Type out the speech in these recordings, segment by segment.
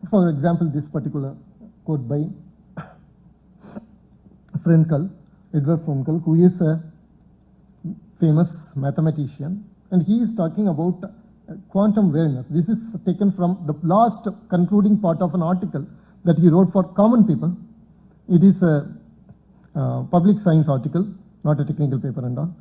For example, this particular quote by Frenkel, Edward Frenkel, who is a famous mathematician, and he is talking about quantum awareness. This is taken from the last concluding part of an article that he wrote for Common People. It is a public science article, not a technical paper and all.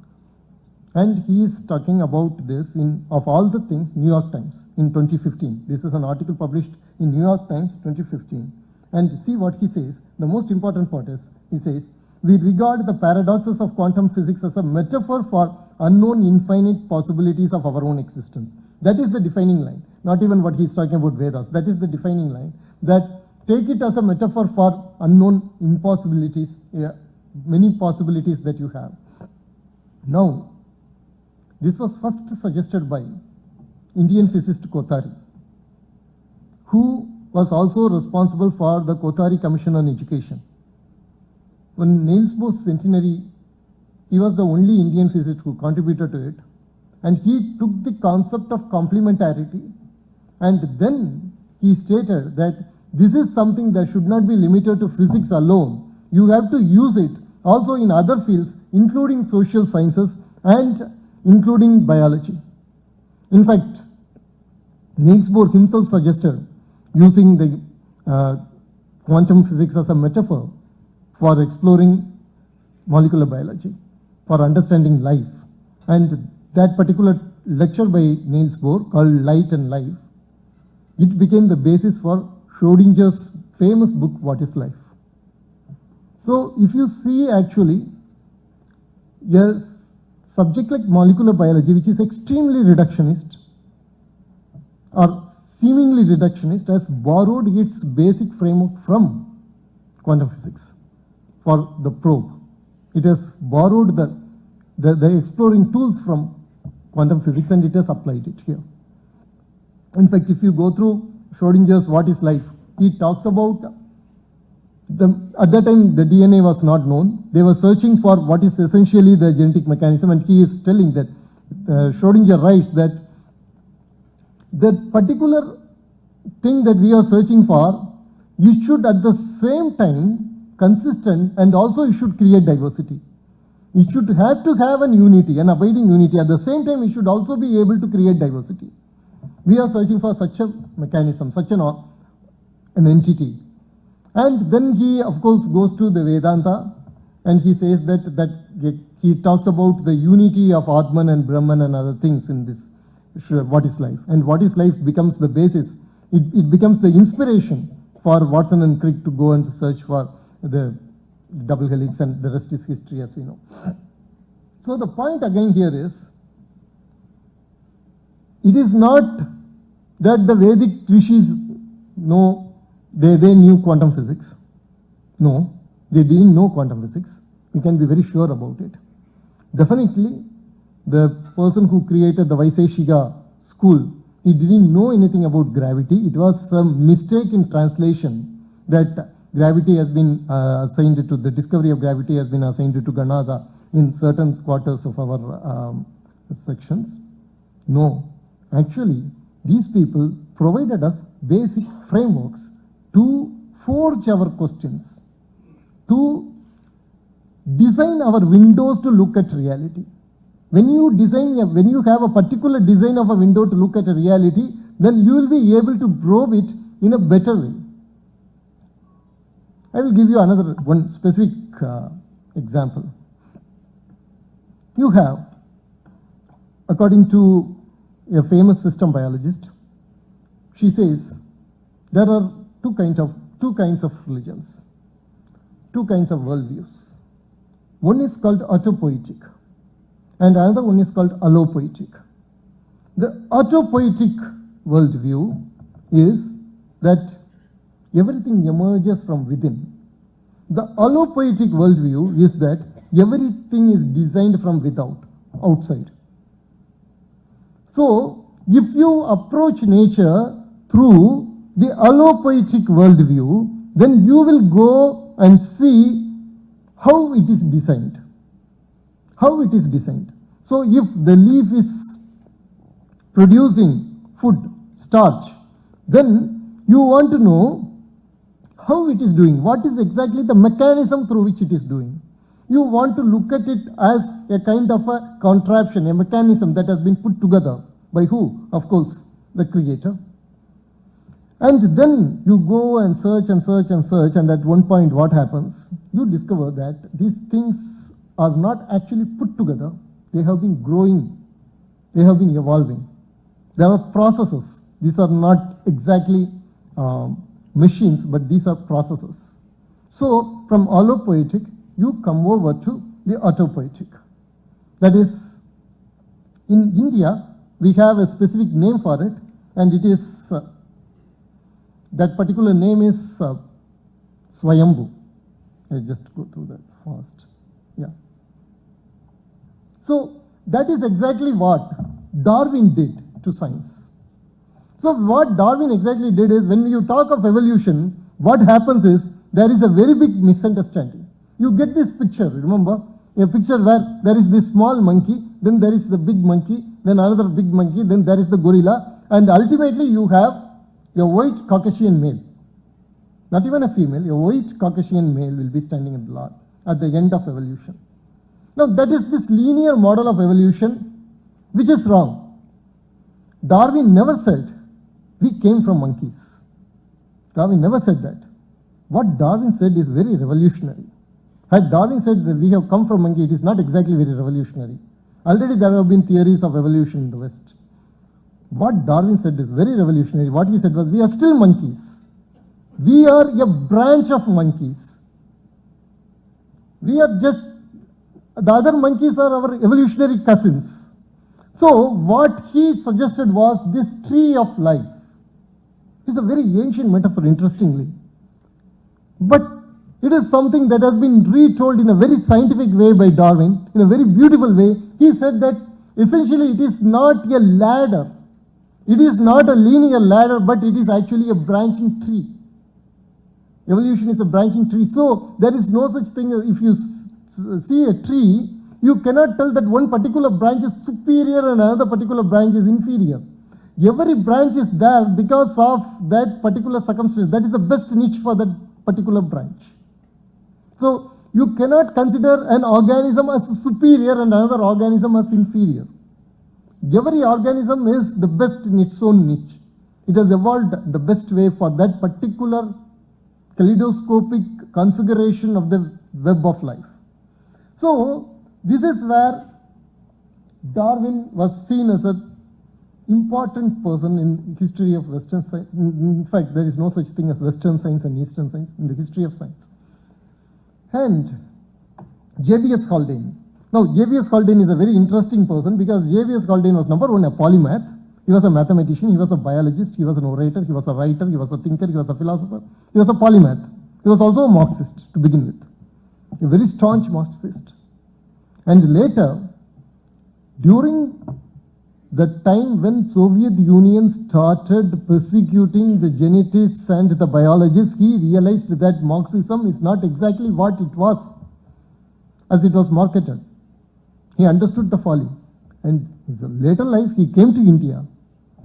And he is talking about this in, of all the things, New York Times in 2015. This is an article published in New York Times 2015. And see what he says. The most important part is, he says, we regard the paradoxes of quantum physics as a metaphor for unknown infinite possibilities of our own existence. That is the defining line. Not even what he is talking about Vedas. That is the defining line. That take it as a metaphor for unknown impossibilities, many possibilities that you have. Now, this was first suggested by Indian physicist Kothari, who was also responsible for the Kothari Commission on Education. When Niels Bohr's centenary, he was the only Indian physicist who contributed to it, and he took the concept of complementarity, and then he stated that this is something that should not be limited to physics alone. You have to use it also in other fields, including social sciences and including biology. In fact, Niels Bohr himself suggested using the quantum physics as a metaphor for exploring molecular biology, for understanding life. And that particular lecture by Niels Bohr, called Light and Life, it became the basis for Schrodinger's famous book, What is Life? So if you see actually, yes, subject like molecular biology, which is extremely reductionist or seemingly reductionist, has borrowed its basic framework from quantum physics for the probe. It has borrowed the exploring tools from quantum physics and it has applied it here. In fact, if you go through Schrodinger's What is Life, he talks about at that time the DNA was not known. They were searching for what is essentially the genetic mechanism, and he is telling that Schrodinger writes that the particular thing that we are searching for, you should at the same time consistent, and also you should create diversity. You should have to have an unity, an abiding unity. At the same time, you should also be able to create diversity. We are searching for such a mechanism, such an entity. And then he, of course, goes to the Vedanta, and he says that he talks about the unity of Atman and Brahman and other things in this, What is Life. And What is Life becomes the basis. It becomes the inspiration for Watson and Crick to go and search for the double helix, and the rest is history, as we know. So the point again here is, it is not that the Vedic rishis know, they knew quantum physics. No, they didn't know quantum physics. We can be very sure about it. Definitely, the person who created the Vaiseshika school, he didn't know anything about gravity. It was a mistake in translation that gravity has been assigned to, the discovery of gravity has been assigned to Ganada in certain quarters of our sections. No, actually, these people provided us basic frameworks to forge our questions, to design our windows to look at reality. When you have a particular design of a window to look at a reality, then you will be able to probe it in a better way. I will give you another one specific example. You have, according to a famous system biologist, she says there are two kinds of religions, two kinds of worldviews. One is called autopoietic, and another one is called allopoietic. The autopoietic worldview is that everything emerges from within. The allopoietic worldview is that everything is designed from without, outside. So, if you approach nature through the allopoietic worldview, then you will go and see how it is designed. How it is designed. So, if the leaf is producing food, starch, then You want to know how it is doing, what is exactly the mechanism through which it is doing. You want to look at it as a kind of a contraption, a mechanism that has been put together by who? Of course, the creator. And then you go and search and search and search, and at one point what happens? You discover that these things are not actually put together. They have been growing. They have been evolving. There are processes. These are not exactly machines, but these are processes. So from allopoietic, you come over to the autopoietic. That is, in India, we have a specific name for it, and it is, that particular name is Swayambhu. I'll just go through that fast. Yeah. So that is exactly what Darwin did to science. So what Darwin exactly did is, when you talk of evolution, what happens is there is a very big misunderstanding. You get this picture, remember, a picture where there is this small monkey, then there is the big monkey, then another big monkey, then there is the gorilla, and ultimately you have a white Caucasian male. Not even a female, a white Caucasian male will be standing at the end of evolution. Now that is this linear model of evolution, which is wrong. Darwin never said we came from monkeys. Darwin never said that. What Darwin said is very revolutionary. Had Darwin said that we have come from monkey, it is not exactly very revolutionary. Already there have been theories of evolution in the West. What Darwin said is very revolutionary. What he said was, we are still monkeys. We are a branch of monkeys. We are just, the other monkeys are our evolutionary cousins. So what he suggested was this tree of life. It's a very ancient metaphor, interestingly. But it is something that has been retold in a very scientific way by Darwin, in a very beautiful way. He said that essentially it is not a ladder. It is not a linear ladder, but it is actually a branching tree. Evolution is a branching tree. So there is no such thing as, if you see a tree, you cannot tell that one particular branch is superior and another particular branch is inferior. Every branch is there because of that particular circumstance. That is the best niche for that particular branch. So you cannot consider an organism as superior and another organism as inferior. Every organism is the best in its own niche. It has evolved the best way for that particular kaleidoscopic configuration of the web of life. So this is where Darwin was seen as an important person in history of Western science. In fact, there is no such thing as Western science and Eastern science in the history of science. And J.B.S. Haldane. Now, J.B.S. Haldane is a very interesting person because J.B.S. Haldane was, number one, a polymath. He was a mathematician, he was a biologist, he was an orator, he was a writer, he was a thinker, he was a philosopher, he was a polymath. He was also a Marxist to begin with, a very staunch Marxist. And later, during the time when Soviet Union started persecuting the geneticists and the biologists, he realized that Marxism is not exactly what it was as it was marketed. He understood the folly. And in the later life, he came to India.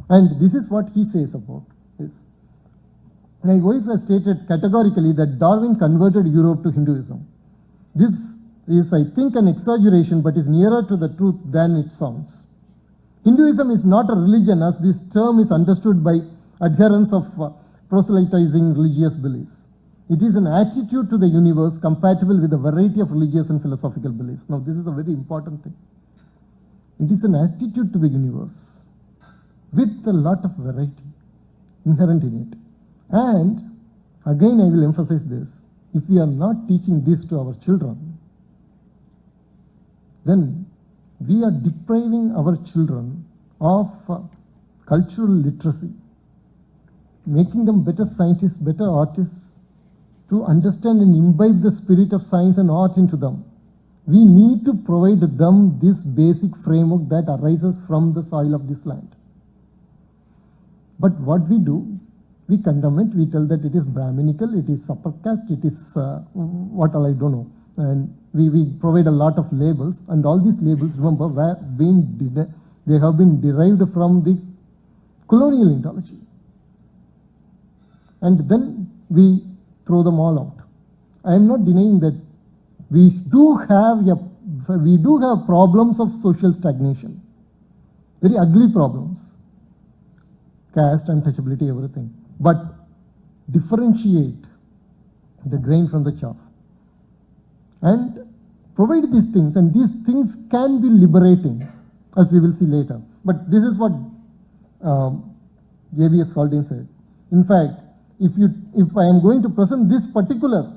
And this is what he says about this. My wife has stated categorically that Darwin converted Europe to Hinduism. This is, I think, an exaggeration, but is nearer to the truth than it sounds. Hinduism is not a religion, as this term is understood by adherents of proselytizing religious beliefs. It is an attitude to the universe compatible with a variety of religious and philosophical beliefs. Now, this is a very important thing. It is an attitude to the universe with a lot of variety inherent in it. And again, I will emphasize this. If we are not teaching this to our children, then we are depriving our children of cultural literacy, making them better scientists, better artists, to understand and imbibe the spirit of science and art into them. We need to provide them this basic framework that arises from the soil of this land. But what we do, we condemn it, we tell that it is Brahminical, it is upper caste, it is what all I don't know. And we provide a lot of labels, and all these labels, remember, they have been derived from the colonial ideology. and then we throw them all out. I am not denying that we do have problems of social stagnation, very ugly problems, caste, untouchability, everything. But differentiate the grain from the chaff and provide these things, and these things can be liberating, as we will see later. But this is what J.B.S. Haldane said. In fact, if I am going to present this particular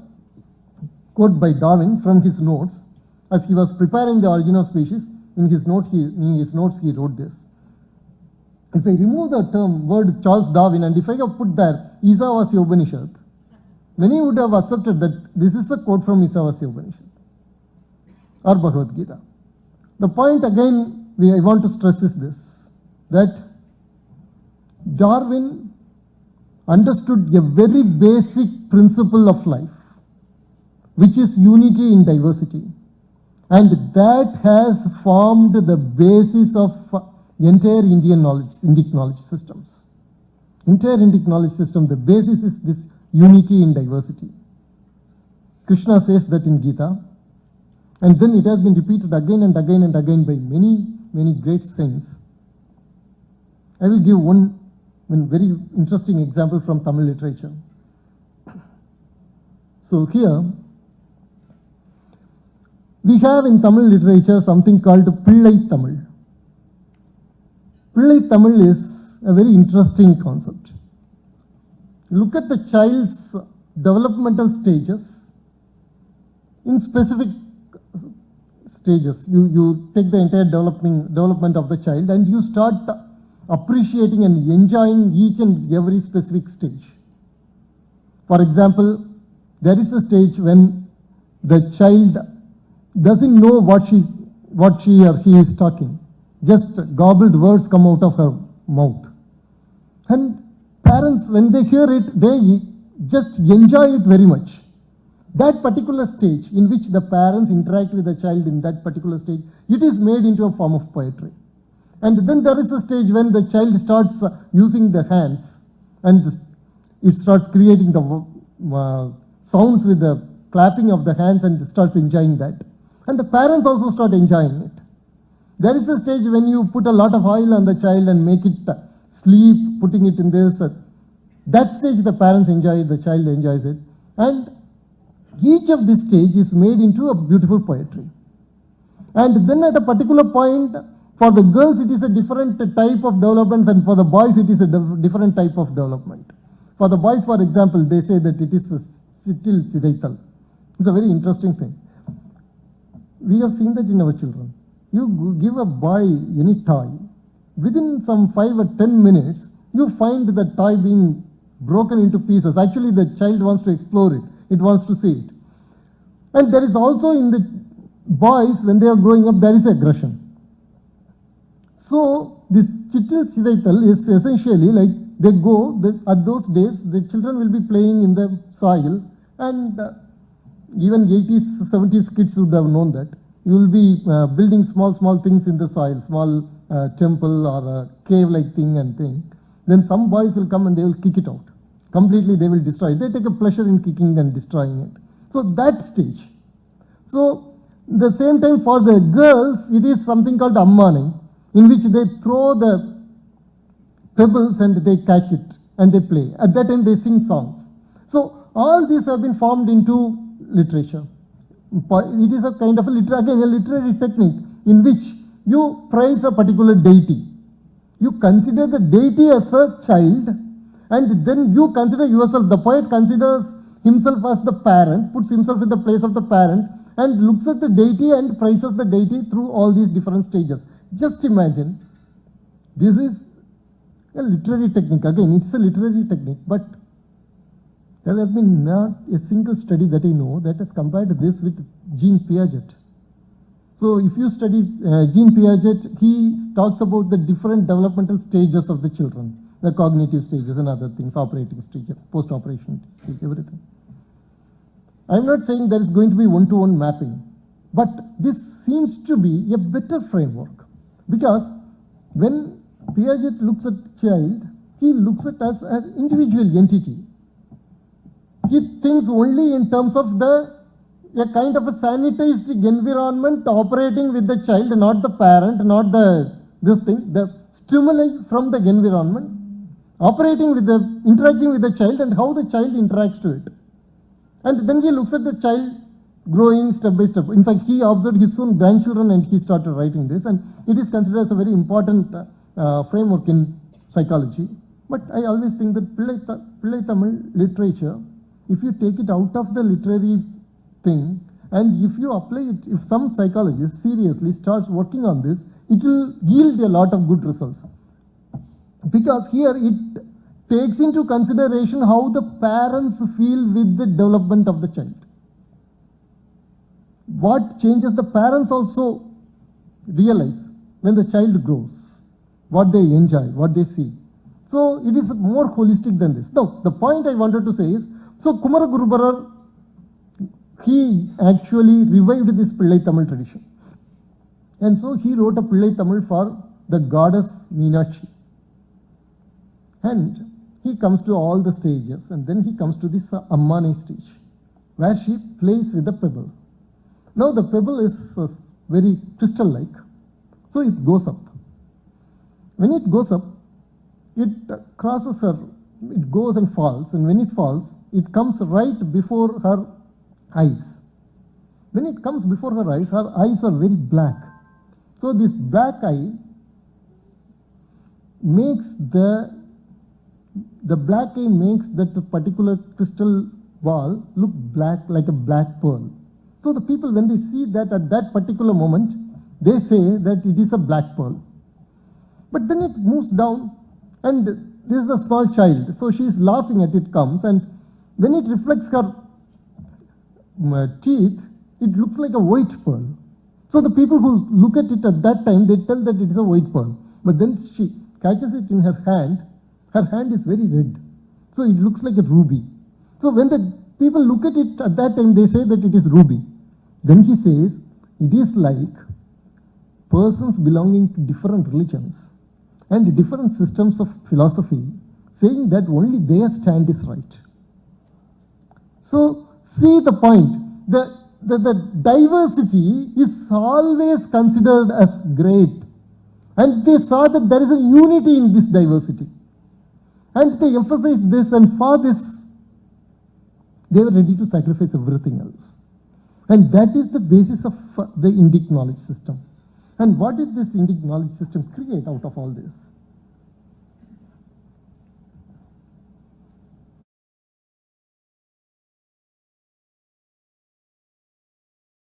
quote by Darwin from his notes, as he was preparing The Origin of Species, in his notes he wrote this. If I remove the word Charles Darwin, and if I have put there Isavasya Upanishad, many would have accepted that this is a quote from Isavasya Upanishad or Bhagavad Gita. The point again I want to stress is this, that Darwin understood a very basic principle of life, which is unity in diversity, and that has formed the basis of entire Indic knowledge systems. Entire Indic knowledge system, the basis is this unity in diversity. Krishna says that in Gita, and then it has been repeated again and again and again by many great saints. I will give one very interesting example from Tamil literature. So here, we have in Tamil literature something called Pillai Tamil. Pillai Tamil is a very interesting concept. Look at the child's developmental stages in specific stages. You take the entire development of the child and you start appreciating and enjoying each and every specific stage. For example, there is a stage when the child doesn't know what she or he is talking. Just gobbled words come out of her mouth. And parents, when they hear it, they just enjoy it very much. That particular stage in which the parents interact with the child in that particular stage, it is made into a form of poetry. And then there is a stage when the child starts using the hands and it starts creating the sounds with the clapping of the hands and starts enjoying that. And the parents also start enjoying it. There is a stage when you put a lot of oil on the child and make it sleep, putting it in this. That stage the parents enjoy it, the child enjoys it. And each of this stage is made into a beautiful poetry. And then at a particular point, for the girls it is a different type of development, and for the boys it is a different type of development. For the boys, for example, they say that it is a Chittil Chidaital. It's a very interesting thing. We have seen that in our children. You give a boy any toy, within some 5 or 10 minutes, you find the toy being broken into pieces. Actually, the child wants to explore it. It wants to see it. And there is also in the boys, when they are growing up, there is aggression. So, this Chittil Chidaital is essentially like they go, at those days, the children will be playing in the soil, and even 80s, 70s kids would have known that. You will be building small things in the soil, small temple or a cave-like thing and thing. Then some boys will come and they will kick it out. Completely they will destroy it. They take a pleasure in kicking and destroying it. So that stage. So the same time for the girls, it is something called ammaning, in which they throw the pebbles and they catch it and they play. At that time they sing songs. So all these have been formed into literature. It is a kind of a literary technique in which you praise a particular deity. You consider the deity as a child, and then you consider yourself, the poet considers himself as the parent, puts himself in the place of the parent, and looks at the deity and praises the deity through all these different stages. Just imagine, this is a literary technique. Again, it's a literary technique, but there has been not a single study that I know that has compared this with Jean Piaget. So if you study Jean Piaget, he talks about the different developmental stages of the children, the cognitive stages and other things, operating stage, post-operation stage, everything. I'm not saying there is going to be one-to-one mapping, but this seems to be a better framework, because when Piaget looks at child, he looks at as an individual entity. He thinks only in terms of a kind of a sanitized environment operating with the child, not the parent, not the stimuli from the environment, interacting with the child and how the child interacts to it. And then he looks at the child growing step by step. In fact, he observed his own grandchildren and he started writing this, and it is considered as a very important framework in psychology. But I always think that Pillai Tamil literature, if you take it out of the literary thing, and if you apply it, if some psychologist seriously starts working on this, it will yield a lot of good results. Because here it takes into consideration how the parents feel with the development of the child. What changes the parents also realize when the child grows, what they enjoy, what they see. So it is more holistic than this. Now, the point I wanted to say is, so Kumaraguru, he actually revived this Pillai Tamil tradition. And so he wrote a Pillai Tamil for the goddess Meenakshi. And he comes to all the stages, and then he comes to this Ammani stage, where she plays with the pebble. Now the pebble is very crystal-like, so it goes up. When it goes up, it crosses her, it goes and falls, and when it falls, it comes right before her eyes. When it comes before her eyes are very black. So this black eye makes the black eye makes that particular crystal ball look black, like a black pearl. So the people, when they see that at that particular moment, they say that it is a black pearl. But then it moves down, and this is a small child, so she is laughing at it comes, and when it reflects her teeth, it looks like a white pearl. So the people who look at it at that time, they tell that it is a white pearl. But then she catches it in her hand is very red. So it looks like a ruby. So when the people look at it at that time, they say that it is ruby. Then he says, it is like persons belonging to different religions and different systems of philosophy saying that only their stand is right. So see the point. The diversity is always considered as great. And they saw that there is a unity in this diversity. And they emphasized this, and for this, they were ready to sacrifice everything else. And that is the basis of the Indic knowledge system. And what did this Indic knowledge system create out of all this?